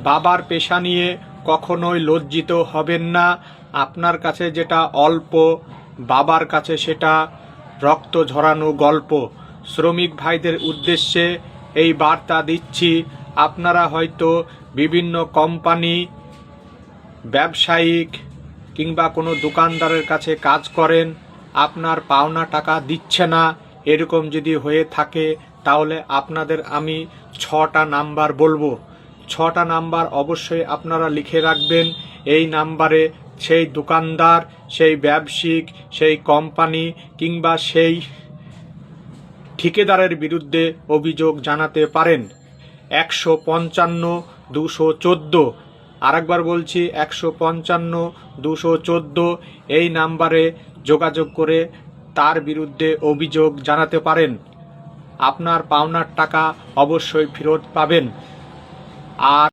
বাবার পেশা নিয়ে কখনোই লজ্জিত হবেন না। আপনার কাছে যেটা অল্প, বাবার কাছে সেটা রক্ত ঝরানো গল্প। শ্রমিক ভাইদের উদ্দেশ্যে এই বার্তা দিচ্ছি, আপনারা হয়তো বিভিন্ন কোম্পানি, ব্যবসায়িক কিংবা কোনো দোকানদারের কাছে কাজ করেন, আপনার পাওনা টাকা দিচ্ছে না। এরকম যদি হয়ে থাকে তাহলে আপনাদের আমি 6টা নাম্বার বলবো। 6টা নাম্বার অবশ্যই আপনারা লিখে রাখবেন। এই নাম্বারে সেই দোকানদার, সেই ব্যবসায়িক, সেই কোম্পানি কিংবা সেই ঠিকাদারের বিরুদ্ধে অভিযোগ জানাতে পারেন। 155-214, আরেকবার বলছি 155-214, এই নাম্বারে যোগাযোগ করে তার বিরুদ্ধে অভিযোগ জানাতে পারেন। আপনার পাওনার টাকা অবশ্যই ফেরত পাবেন। আর